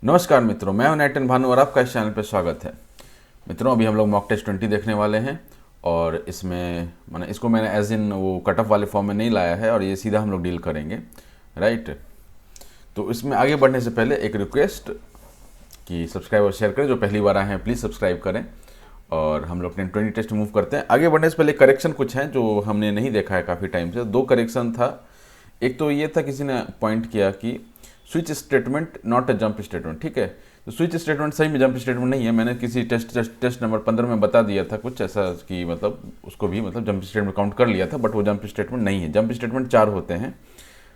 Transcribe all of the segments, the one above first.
नमस्कार मित्रों, मैं हूं नेटन भानु और आपका इस चैनल पर स्वागत है। मित्रों, अभी हम लोग मॉक टेस्ट 20 देखने वाले हैं और इसमें इसको मैंने एज इन वो कट ऑफ वाले फॉर्म में नहीं लाया है और ये सीधा हम लोग डील करेंगे, राइट। तो इसमें आगे बढ़ने से पहले एक रिक्वेस्ट कि सब्सक्राइब और शेयर करें। जो पहली बार आए हैं प्लीज़ सब्सक्राइब करें और हम लोग 10-20 टेस्ट मूव करते हैं। आगे बढ़ने से पहले करेक्शन कुछ हैं जो हमने नहीं देखा है काफ़ी टाइम से। 2 करेक्शन था। एक तो ये था, किसी ने पॉइंट किया कि switch statement not a jump statement, ठीक है। तो स्विच स्टेटमेंट सही में जंप स्टेटमेंट नहीं है। मैंने किसी टेस्ट नंबर 15 में बता दिया था कुछ ऐसा कि उसको भी जंप स्टेटमेंट काउंट कर लिया था, बट वो जंप स्टेटमेंट नहीं है। जंप स्टेटमेंट 4 होते हैं,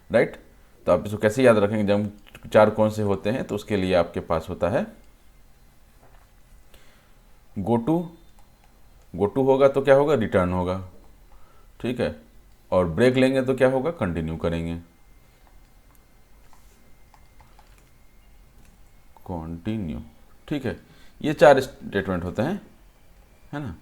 राइट। तो आप इसको कैसे याद रखेंगे जंप 4 कौन से होते हैं? तो उसके लिए आपके पास होता है गो टू होगा तो क्या होगा? रिटर्न होगा, ठीक है। और ब्रेक लेंगे तो क्या होगा? कंटिन्यू करेंगे, कंटिन्यू, ठीक है। ये 4 स्टेटमेंट होते हैं, है ना।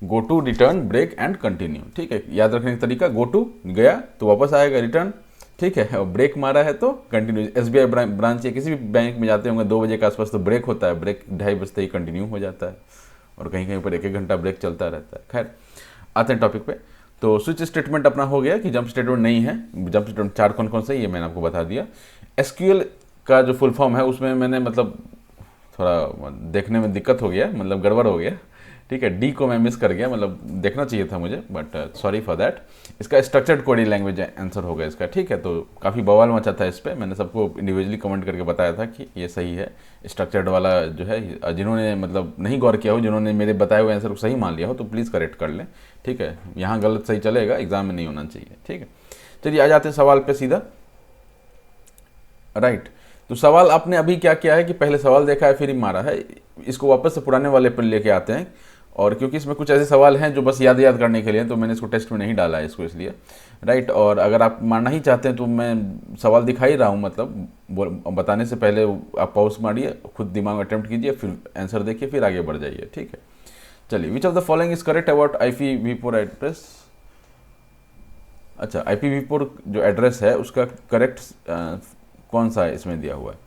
Go to, return, break and continue, ठीक है। याद रखने का तरीका, गो टू गया तो वापस आएगा, रिटर्न, ठीक है। और ब्रेक मारा है तो कंटिन्यू। एसबीआई ब्रांच या किसी भी बैंक में जाते होंगे 2 बजे के आसपास तो ब्रेक होता है, ब्रेक 2:30 बजते ही कंटिन्यू हो जाता है और कहीं कहीं पर 1-1 घंटा ब्रेक चलता रहता है। खैर, आते हैं टॉपिक पे। तो स्विच स्टेटमेंट अपना हो गया कि जंप स्टेटमेंट नहीं है। जंप स्टेटमेंट 4 कौन कौन से, ये मैंने आपको बता दिया। एसक्यूएल का जो फुल फॉर्म है उसमें मैंने थोड़ा देखने में दिक्कत हो गया, गड़बड़ हो गया, ठीक है। डी को मैं मिस कर गया, देखना चाहिए था मुझे, बट सॉरी फॉर दैट। इसका स्ट्रक्चर्ड कोडिंग लैंग्वेज आंसर होगा इसका, ठीक है। तो काफ़ी बवाल मचा था इस पर। मैंने सबको इंडिविजुअली कमेंट करके बताया था कि ये सही है। स्ट्रक्चर्ड वाला जो है, जिन्होंने नहीं गौर किया हो, जिन्होंने मेरे बताए हुए आंसर को सही मान लिया हो तो प्लीज़ करेक्ट कर लें, ठीक है। यहाँ गलत सही चलेगा, एग्जाम में नहीं होना चाहिए, ठीक है। चलिए आ जाते हैं सवाल पे सीधा, राइट। तो सवाल आपने अभी क्या किया है कि पहले सवाल देखा है फिर ही मारा है। इसको वापस से पुराने वाले पर लेके आते हैं, और क्योंकि इसमें कुछ ऐसे सवाल हैं जो बस याद करने के लिए, तो मैंने इसको टेस्ट में नहीं डाला है इसको, इसलिए, राइट। और अगर आप मारना ही चाहते हैं तो मैं सवाल दिखा ही रहा हूँ, बताने से पहले आप पॉज मारिए, खुद दिमाग में अटेम्प्ट कीजिए, फिर आंसर देखिए, फिर आगे बढ़ जाइए, ठीक है। चलिए, विच of the following is correct about IPv4 address. अच्छा, IPv4 जो एड्रेस है उसका करेक्ट कौन सा है इसमें दिया हुआ है?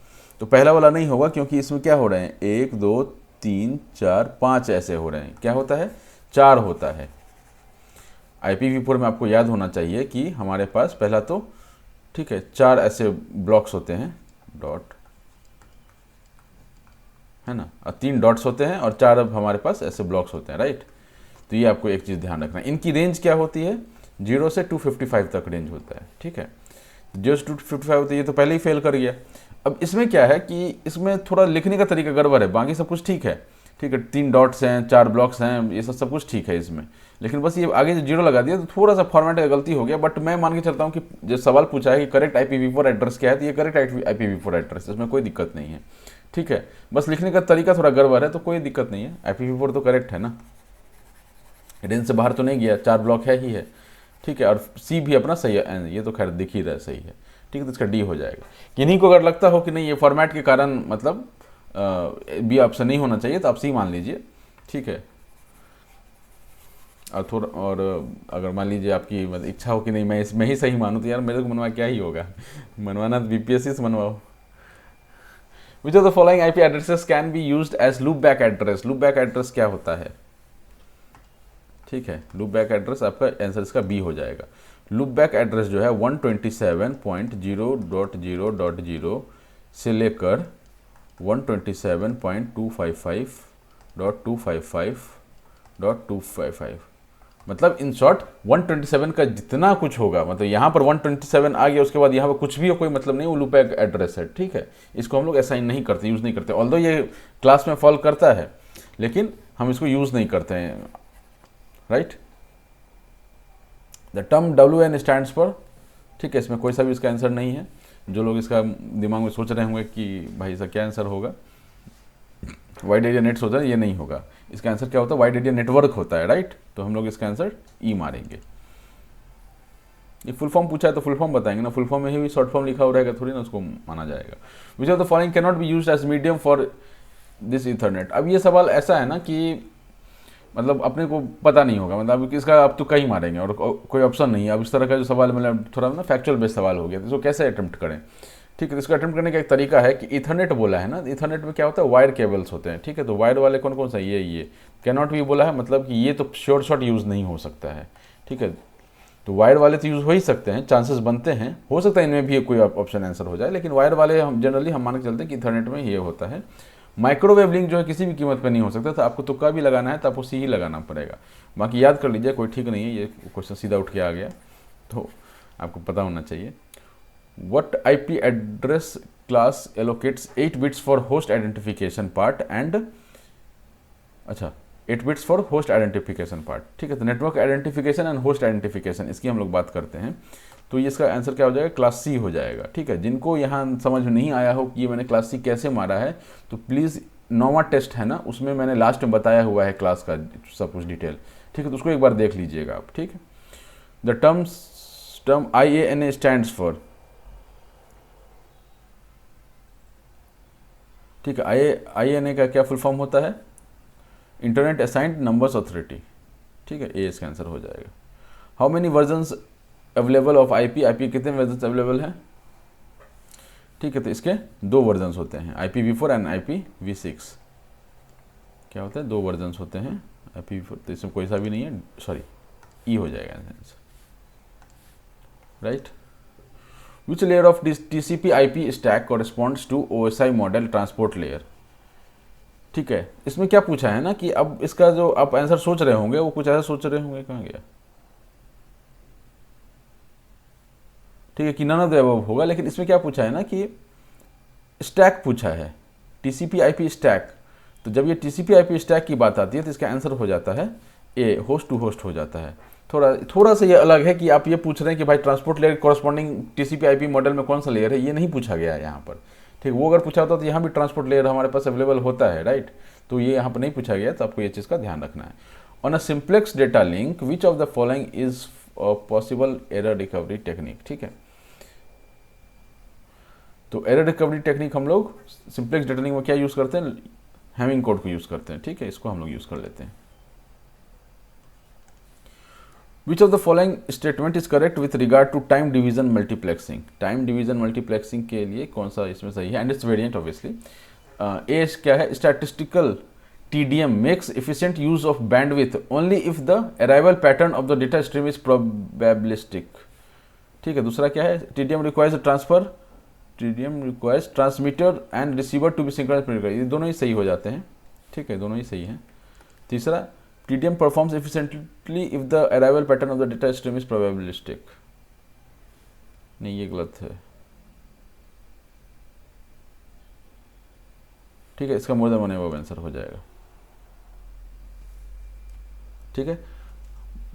तो पहला वाला नहीं होगा, क्योंकि इसमें क्या हो रहे हैं, 1 2 3 4 5 ऐसे हो रहे हैं। क्या होता है? 4 होता है। IPv4 में आपको याद होना चाहिए कि हमारे पास पहला तो, ठीक है, 4 ऐसे ब्लॉक्स होते हैं, डॉट, है ना, और 3 डॉट्स होते हैं और 4 हमारे पास ऐसे ब्लॉक्स होते हैं, राइट। तो ये आपको एक चीज़ ध्यान रखना है। इनकी रेंज क्या होती है? 0 से 255 तक रेंज होता है, ठीक है। 0 से 255 होती है, ये तो पहले ही फेल कर गया। अब इसमें क्या है कि इसमें थोड़ा लिखने का तरीका गड़बड़ है, बाकी सब कुछ ठीक है, ठीक है। 3 डॉट्स हैं, 4 ब्लॉक्स हैं, ये सब कुछ ठीक है इसमें, लेकिन बस ये आगे जो 0 लगा दिया तो थोड़ा सा फॉर्मेट का गलती हो गया। बट मैं मान के चलता हूँ कि जो सवाल पूछा है कि करेक्ट IPv4 एड्रेस क्या है, तो ये करेक्ट IPv4 एड्रेस, इसमें कोई दिक्कत नहीं है, ठीक है। बस लिखने का तरीका थोड़ा गड़बड़ है तो कोई दिक्कत नहीं है। IPv4 तो करेक्ट है ना, रेंज से बाहर तो नहीं गया, 4 ब्लॉक है ही है, ठीक है। और C भी अपना सही है, ये तो खैर दिख ही रहा है, सही है, ठीक है। तो इसका D हो जाएगा। किन्हीं को अगर लगता हो कि नहीं ये फॉर्मेट के कारण B ऑप्शन नहीं होना चाहिए तो आप C मान लीजिए, ठीक है। और थोड़ा, और अगर मान लीजिए आपकी इच्छा हो कि नहीं मैं इसमें ही सही मानूँ, तो यार मेरे को मनवा क्या ही होगा, मनवाना तो BPSC से मनवाओ। Which of the following IP addresses can be used as loop back address. Loop back address क्या होता है? ठीक है, लूप बैक एड्रेस आपका आंसर इसका B हो जाएगा। लूप बैक एड्रेस जो है 127.0.0.0 से लेकर 127.255.255.255, इन शॉर्ट 127 का जितना कुछ होगा, यहाँ पर 127 आ गया, उसके बाद यहाँ पर कुछ भी हो, कोई मतलब नहीं, वो लूप बैक एड्रेस है, ठीक है। इसको हम लोग असाइन नहीं करते, यूज़ नहीं करते। ऑल्दो ये क्लास में फॉल करता है, लेकिन हम इसको यूज़ नहीं करते हैं, right. The term WN stands for, ठीक है, इसमें कोई सा भी इसका आंसर नहीं है। जो लोग इसका दिमाग में सोच रहे होंगे कि भाई इसका क्या आंसर होगा, वाइड एरिया नेट सोच रहे हैं, ये नहीं होगा। इसका आंसर क्या होता है? वाइड एरिया नेटवर्क होता है, राइट। तो हम लोग इसका आंसर E मारेंगे। ये फुल फॉर्म पूछा है तो फुल फॉर्म बताएंगे ना, फुल फॉर्म में ही शॉर्ट फॉर्म लिखा हो रहेगा, थोड़ी ना उसको माना जाएगा। Which of the following can not be used as medium for this ethernet. अब ये सवाल ऐसा है ना कि अपने को पता नहीं होगा, इसका आप तो कहीं मारेंगे और कोई ऑप्शन नहीं है। अब इस तरह का जो सवाल थोड़ा फैक्चुअल बेस्ड सवाल हो गया, तो इसको कैसे अटेम्प्ट करें? ठीक है। तो इसको अटेम्प्ट करने का एक तरीका है कि इथरनेट बोला है ना, इथरनेट में क्या होता है, वायर केबल्स होते हैं, ठीक है। तो वायर वाले कौन कौन सा, ये कैन नॉट भी बोला है, मतलब कि ये तो शॉर्ट शॉर्ट यूज़ नहीं हो सकता है, ठीक है। तो वायर वाले तो यूज़ हो ही सकते हैं, चांसेस बनते हैं, हो सकता है इनमें भी कोई ऑप्शन आंसर हो जाए, लेकिन वायर वाले हम जनरली हम मान के चलते हैं कि इथरनेट में ये होता है। माइक्रोवेव लिंक जो है किसी भी कीमत पर नहीं हो सकता, तो आपको तुक्का भी लगाना है तो आपको सी ही लगाना पड़ेगा। बाकी याद कर लीजिए, कोई ठीक नहीं है, ये क्वेश्चन सीधा उठ के आ गया, तो आपको पता होना चाहिए। What IP address class allocates 8 bits for host identification part and 8 bits for host identification part, ठीक है। तो network identification and host identification, इसकी हम लोग बात करते हैं, तो ये इसका आंसर क्या हो जाएगा, क्लास सी हो जाएगा, ठीक है। जिनको यहाँ समझ में नहीं आया हो कि ये मैंने क्लास सी कैसे मारा है, तो प्लीज़ 9वां टेस्ट है ना, उसमें मैंने लास्ट में बताया हुआ है क्लास का सब कुछ डिटेल, ठीक है। तो उसको एक बार देख लीजिएगा आप, ठीक है। The term IANA stands for, ठीक है। IANA का क्या फुल फॉर्म होता है, इंटरनेट असाइंड नंबर्स अथॉरिटी, ठीक है। ये इसका आंसर हो जाएगा। How many versions available of IP कितने वर्जन्स अवेलेबल हैं, ठीक है। तो इसके 2 वर्जन्स होते हैं, IPv4 एंड IPv6, क्या होता है, 2 वर्जन्स होते हैं IPv4, तो इसमें कोई सा भी नहीं है, सॉरी ई हो जाएगा answer, right. Which layer of this TCP/IP stack corresponds to OSI model transport layer, ठीक है। इसमें क्या पूछा है ना कि अब इसका जो आप आंसर सोच रहे होंगे वो कुछ ऐसा सोच रहे होंगे, कहाँ गया, ठीक है, कि नन ऑफ द अबव होगा, लेकिन इसमें क्या पूछा है ना कि स्टैक पूछा है, TCP/IP स्टैक। तो जब ये TCP/IP स्टैक की बात आती है तो इसका आंसर हो जाता है ए, होस्ट टू होस्ट हो जाता है। थोड़ा सा ये अलग है कि आप ये पूछ रहे हैं कि भाई transport layer corresponding TCP/IP model में कौन सा लेयर है, ये नहीं पूछा गया है यहाँ पर, ठीक। वो अगर पूछा होता तो यहाँ भी ट्रांसपोर्ट लेयर हमारे पास अवेलेबल होता है, राइट। तो ये यहाँ पर नहीं पूछा गया, तो आपको ये चीज़ का ध्यान रखना है। On a simplex data link which of the following is possible error recovery technique, ठीक है। तो एरर रिकवरी टेक्निक हम लोग सिंप्लेक्स डेटा लिंक में क्या यूज़ करते हैं, हैमिंग कोड को यूज़ करते हैं, ठीक है। इसको हम लोग यूज़ कर लेते हैं। Which of the following statement is correct with regard to time division multiplexing? Time division multiplexing के लिए कौन सा इसमें सही है, and its variant obviously. A क्या है, statistical TDM makes efficient use of bandwidth only if the arrival pattern of the data stream is probabilistic, ठीक है। दूसरा क्या है, TDM requires a transfer, TDM requires transmitter and receiver to be synchronous, ये दोनों ही सही हो जाते हैं, ठीक है, दोनों ही सही हैं। तीसरा, TDM performs efficiently if the arrival pattern of the data stream is probabilistic, नहीं ये गलत है, ठीक है। इसका more than one above answer हो जाएगा, ठीक है।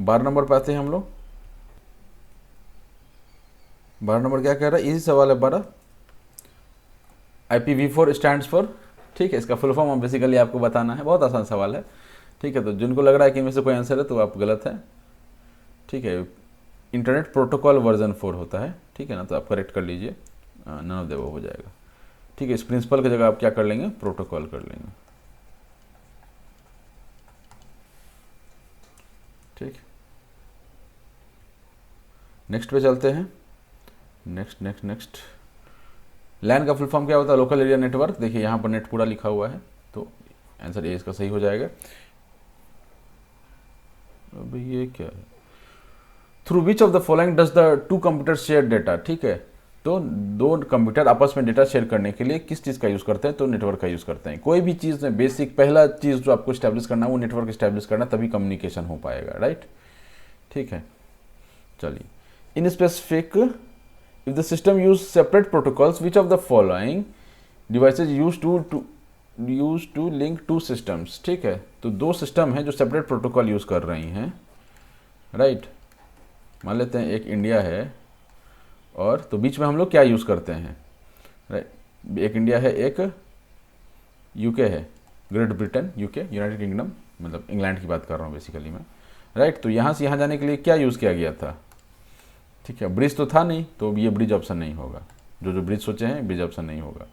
12 नंबर पे आते हैं हम लोग। 12 नंबर क्या कह रहा है, इजी सवाल है 12। IPv4 स्टैंड्स फॉर, ठीक है। इसका फुल फॉर्म बेसिकली आपको बताना है, बहुत आसान सवाल है, ठीक है। तो जिनको लग रहा है कि इनमें से कोई आंसर है तो आप गलत है, ठीक है। इंटरनेट प्रोटोकॉल वर्जन 4 होता है, ठीक है ना, तो आप करेक्ट कर लीजिए, नन ऑफ द अबव हो जाएगा, ठीक है। इस प्रिंसिपल की जगह आप क्या कर लेंगे, प्रोटोकॉल कर लेंगे, ठीक। नेक्स्ट पे चलते हैं। नेक्स्ट लैन का फुल फॉर्म क्या होता है, लोकल एरिया नेटवर्क। देखिए यहाँ पर नेट पूरा लिखा हुआ है, तो आंसर ए इसका सही हो जाएगा। अब ये क्या है, through which of the following does the two computer share data, ठीक है। तो 2 कंप्यूटर आपस में डेटा शेयर करने के लिए किस चीज़ का यूज़ करते हैं, तो नेटवर्क का यूज़ करते हैं। कोई भी चीज़ में बेसिक पहला चीज़ जो आपको स्टैब्लिश करना है वो नेटवर्क स्टैब्लिश करना, तभी कम्युनिकेशन हो पाएगा, राइट, ठीक है। चलिए, in specific if the system use separate protocols which of the following devices use to link 2 systems, ठीक है। तो 2 सिस्टम हैं जो सेपरेट प्रोटोकॉल यूज़ कर रही हैं, राइट। मान लेते हैं एक इंडिया है और तो बीच में हम लोग क्या यूज़ करते हैं, राइट। एक इंडिया है, एक यूके है, great Britain, UK United kingdom, मतलब इंग्लैंड की बात कर रहा हूँ बेसिकली मैं, राइट। तो यहाँ से यहाँ जाने के लिए क्या यूज़ किया गया था, ठीक है। ब्रिज तो था नहीं, तो ये ब्रिज ऑप्शन नहीं होगा, जो ब्रिज सोचे हैं ब्रिज ऑप्शन नहीं होगा,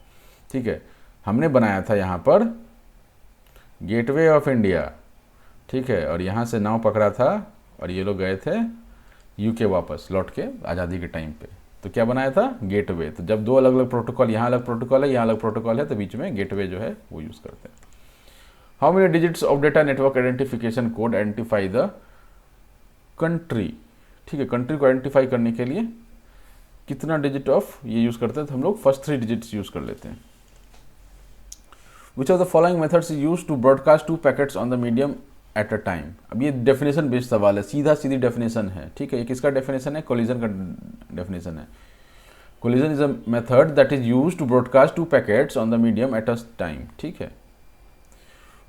ठीक है। हमने बनाया था यहाँ पर गेटवे ऑफ इंडिया, ठीक है, और यहाँ से नाव पकड़ा था और ये लोग गए थे यूके वापस लौट के आज़ादी के टाइम पे, तो क्या बनाया था, गेटवे। तो जब दो अलग अलग प्रोटोकॉल, यहाँ अलग प्रोटोकॉल है, यहाँ अलग प्रोटोकॉल है, तो बीच में गेटवे जो है वो यूज़ करते हैं। How many digits of data network identification code identify the country. ठीक है, कंट्री को आइडेंटिफाई करने के लिए कितना डिजिट ऑफ ये यूज़ करते हैं, तो हम लोग फर्स्ट 3 डिजिट्स यूज़ कर लेते हैं। Which of the following methods is use to broadcast 2 packets on the medium at a time. अब ये डेफिनेशन बेस्ड सवाल है, सीधा सीधी डेफिनेशन है। ठीक है, ये किसका डेफिनेशन है, कोलिजन का डेफिनेशन है। Collision is a method that is use to broadcast 2 packets on the medium at a time. ठीक है,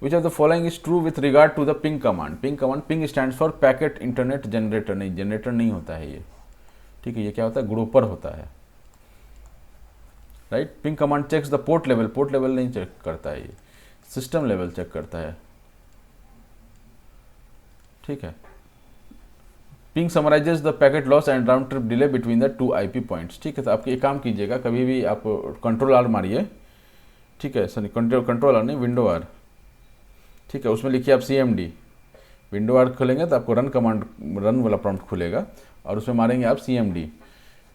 which of the following is true with regard to the ping command. Ping command, ping stands for packet internet generator, नहीं generator नहीं होता है ये। ठीक है, ये क्या होता है, ग्रुपर होता है, right. Ping command checks the port level, port level नहीं चेक करता है ये, सिस्टम लेवल चेक करता है। ठीक है, ping summarises the packet loss and round trip delay between the 2 IP points. ठीक है, तो आप एक काम कीजिएगा, कभी भी आप कंट्रोल आर मारिए। ठीक है, सॉरी कंट्रोल आर नहीं, विंडो आर। ठीक है, उसमें लिखिए आप CMD, विंडो आर खोलेंगे तो आपको रन कमांड, रन वाला प्रॉम्प्ट खुलेगा और उसमें मारेंगे आप CMD।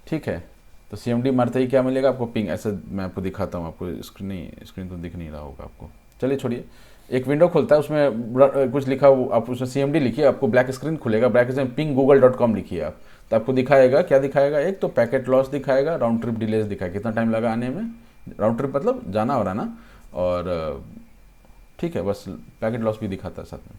ठीक है, तो CMD मारते ही क्या मिलेगा आपको, पिंग। ऐसे मैं आपको दिखाता हूँ, आपको स्क्रीन तो दिख नहीं रहा होगा आपको, चलिए छोड़िए। एक विंडो खुलता है, उसमें कुछ लिखा हो, आप उसमें CMD लिखिए, आपको ब्लैक स्क्रीन खुलेगा, ब्लैक स्क्रीन ping.google.com लिखिए आप, तो आपको दिखाएगा, क्या दिखाएगा, एक तो पैकेट लॉस दिखाएगा, राउंड ट्रिप डिलेज दिखाएगा, कितना टाइम लगा आने में, राउंड ट्रिप मतलब जाना और आना, और ठीक है, बस पैकेट लॉस भी दिखाता है साथ में।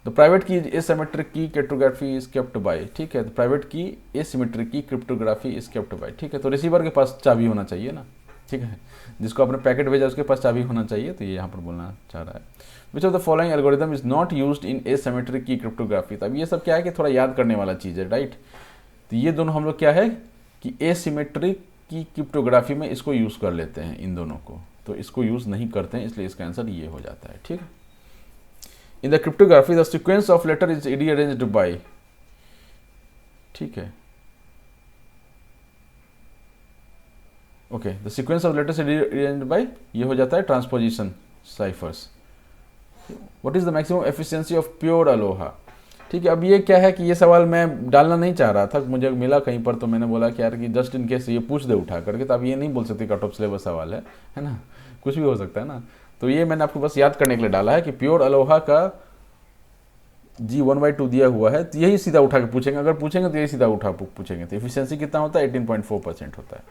तो प्राइवेट की एसिमेट्रिक की क्रिप्टोग्राफी इज केप्ट बाय। ठीक है, तो प्राइवेट की एसिमेट्रिक की क्रिप्टोग्राफी इज केप्ट बाय। ठीक है, तो रिसीवर के पास चाबी होना चाहिए ना। ठीक है, जिसको आपने पैकेट भेजा उसके पास चाबी होना चाहिए, तो ये यहाँ पर बोलना चाह रहा है। Which of the following algorithm is not used in asymmetric की क्रिप्टोग्राफी। तो अब ये सब क्या है कि थोड़ा याद करने वाला चीज़ है, राइट। तो ये दोनों हम लोग क्या है कि एसिमेट्रिक की क्रिप्टोग्राफी में इसको यूज़ कर लेते हैं, इन दोनों को, तो इसको यूज़ नहीं करते हैं, इसलिए इसका आंसर ये हो जाता है। ठीक है, in the cryptography the sequence of letter is rearranged by. ठीक है, okay, the sequence of letters rearranged by, ये हो जाता है transposition ciphers. What is the maximum efficiency of pure aloha. ठीक है, अब ये क्या है कि ये सवाल मैं डालना नहीं चाह रहा था, मुझे मिला कहीं पर, तो मैंने बोला कि यार कि जस्ट इन केस ये पूछ दे उठा करके, तो आप ये नहीं बोल सकते कट ऑफ सिलेबस सवाल है ना, कुछ भी हो सकता है ना। तो ये मैंने आपको बस याद करने के लिए डाला है कि प्योर अलोहा का G 1/2 दिया हुआ है, तो यही सीधा उठा के पूछेंगे, अगर पूछेंगे तो यही सीधा उठा पूछेंगे। तो एफिशिएंसी कितना होता है, 18.4% होता है।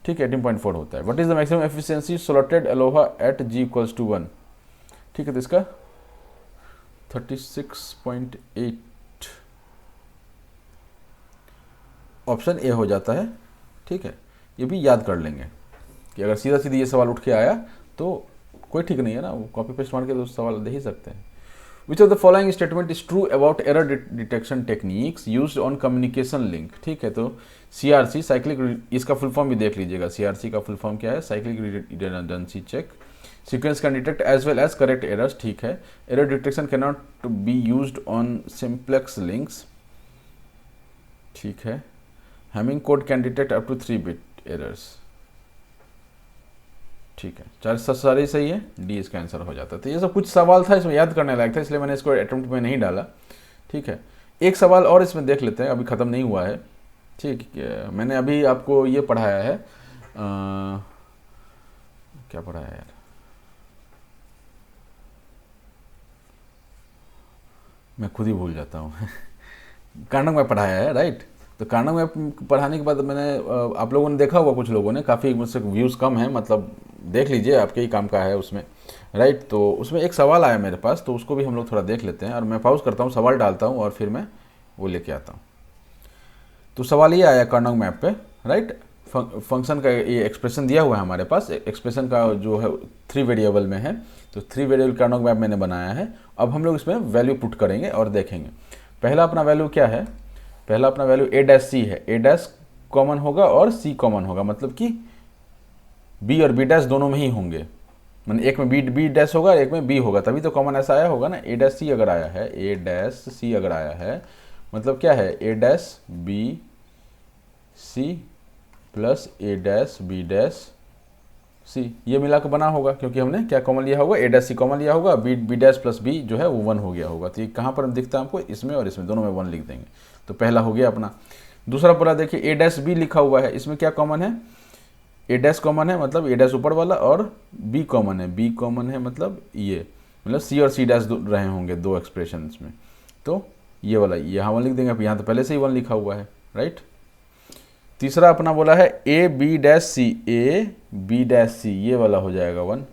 ठीक है, 18.4 होता है। What is the maximum efficiency slotted aloha at G = 1। ठीक है, तो इसका 36.8 ऑप्शन ए हो जाता है। ठीक है, ये भी याद कर लेंगे कि अगर सीधा सीधा ये सवाल उठ के आया तो कोई ठीक नहीं है ना, वो कॉपी पेस्ट मार के तो सवाल दे ही सकते हैं। Which of the following statement is true about error detection techniques used on communication link. ठीक है, तो CRC साइक्लिक, इसका फुल फॉर्म भी देख लीजिएगा, CRC का फुल फॉर्म क्या है, cyclic redundancy check. Sequence can detect as well as correct errors. ठीक है, error detection can not be used on simplex links. ठीक है, Hamming code can detect up to 3 bit errors. ठीक है, 4 सारे सही है, डी इसका आंसर हो जाता है। तो ये सब कुछ सवाल था, इसमें याद करने लायक था, इसलिए मैंने इसको अटेम्प्ट में नहीं डाला। ठीक है, एक सवाल और इसमें देख लेते हैं, अभी ख़त्म नहीं हुआ है। ठीक है, मैंने अभी आपको ये पढ़ाया है, क्या पढ़ाया यार, मैं खुद ही भूल जाता हूँ कार्नोग मैप पढ़ाया है, राइट। तो कार्नोग मैप पढ़ाने के बाद मैंने, आप लोगों ने देखा होगा, कुछ लोगों ने, काफ़ी मुझसे व्यूज़ कम है, मतलब देख लीजिए, आपके ही काम का है उसमें, राइट। तो उसमें एक सवाल आया मेरे पास, तो उसको भी हम लोग थोड़ा देख लेते हैं, और मैं पॉज करता हूँ, सवाल डालता हूँ और फिर मैं वो लेके आता हूँ। तो सवाल ये आया कार्नोग मैप पे, राइट। फंक्शन का ये एक्सप्रेशन दिया हुआ है हमारे पास, एक्सप्रेशन का जो है 3 वेरिएबल में है, तो 3 वेरिएबल कार्नोग मैप मैंने बनाया है। अब हम लोग इसमें वैल्यू पुट करेंगे और देखेंगे। पहला अपना वैल्यू क्या है, पहला अपना वैल्यू A' है, A' कॉमन होगा और C कॉमन होगा, मतलब कि B और B' दोनों में ही होंगे, मतलब एक में B' होगा, एक में B होगा, तभी तो कॉमन ऐसा आया होगा ना। A' अगर आया है, A' अगर आया है, मतलब क्या है, A' B C plus A' B' C, ये मिला के बना होगा, क्योंकि हमने क्या कॉमन लिया होगा, A' C कॉमन लिया होगा, B' प्लस B जो है वो 1 हो गया होगा। तो ये कहाँ पर दिखता है हमको, इसमें और इसमें, दोनों में 1 लिख देंगे। तो पहला हो गया अपना। दूसरा बोला देखिए ए डैश बी लिखा हुआ है, इसमें क्या कॉमन है, ए डैश कॉमन है, मतलब ए डैश ऊपर वाला, और बी कॉमन है, बी कॉमन है मतलब ये, मतलब सी और सी डैश रहे होंगे दो एक्सप्रेशन में, तो ये वाला यहाँ वन लिख देंगे, अब यहाँ तो पहले से ही वन लिखा हुआ है, राइट। तीसरा अपना बोला है A B dash C, A B dash C, ये वाला हो जाएगा वन,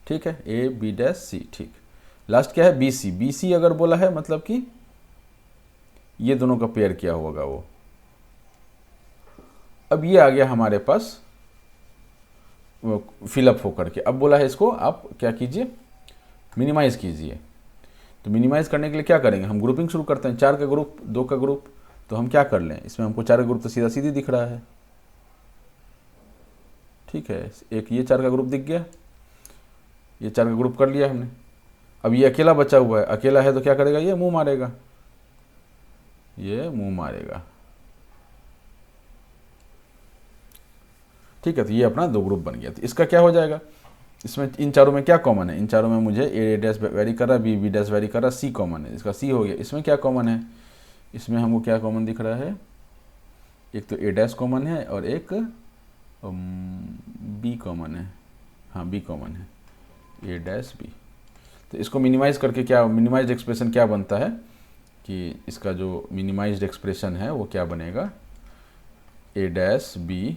ठीक है, ए बी डैश सी, ठीक। लास्ट क्या है, बी सी, बी सी अगर बोला है मतलब कि ये दोनों का पेयर क्या होगा वो। अब ये आ गया हमारे पास फिलअप होकर के। अब बोला है इसको आप क्या कीजिए, मिनिमाइज कीजिए। तो मिनिमाइज करने के लिए क्या करेंगे, हम ग्रुपिंग शुरू करते हैं, 4 का ग्रुप 2 का ग्रुप, तो हम क्या कर लें, इसमें हमको 4 का ग्रुप तो सीधा सीधी दिख रहा है, ठीक है, एक ये 4 का ग्रुप दिख गया, ये 4 का ग्रुप कर लिया हमने। अब ये अकेला बचा हुआ है, अकेला है तो क्या करेगा, ये मुंह मारेगा, ये मुंह मारेगा, ठीक है। तो ये अपना 2 ग्रुप बन गया। तो इसका क्या हो जाएगा, इसमें इन चारों में क्या कॉमन है, इन चारों में मुझे ए डैश वेरी कर रहा है, बी बी डैश वेरी कर रहा है, सी कॉमन है, इसका सी हो गया। इसमें क्या कॉमन है, इसमें हमको क्या कॉमन दिख रहा है, एक तो ए डैश कॉमन है और एक बी कॉमन है, हाँ बी कॉमन है, ए डैश बी। तो इसको मिनिमाइज करके क्या, मिनिमाइज्ड एक्सप्रेशन क्या बनता है कि इसका जो मिनिमाइज्ड एक्सप्रेशन है वो क्या बनेगा, ए डैश बी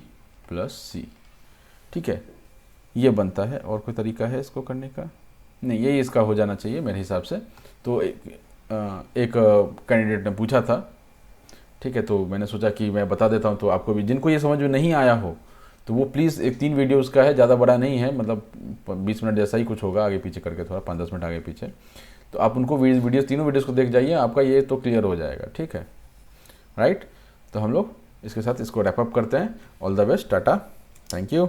प्लस सी, ठीक है, ये बनता है। और कोई तरीका है इसको करने का, नहीं, यही इसका हो जाना चाहिए मेरे हिसाब से। तो एक कैंडिडेट ने पूछा था, ठीक है, तो मैंने सोचा कि मैं बता देता हूँ, तो आपको भी जिनको ये समझ में नहीं आया हो तो वो प्लीज़, एक 3 वीडियोस का है, ज़्यादा बड़ा नहीं है, मतलब 20 मिनट जैसा ही कुछ होगा, आगे पीछे करके थोड़ा 5-10 मिनट आगे पीछे, तो आप उनको वीडियोस, तीनों वीडियोस को देख जाइए, आपका ये तो क्लियर हो जाएगा, ठीक है, राइट। तो हम लोग इसके साथ इसको रैप अप करते हैं। All the best, Tata, thank you.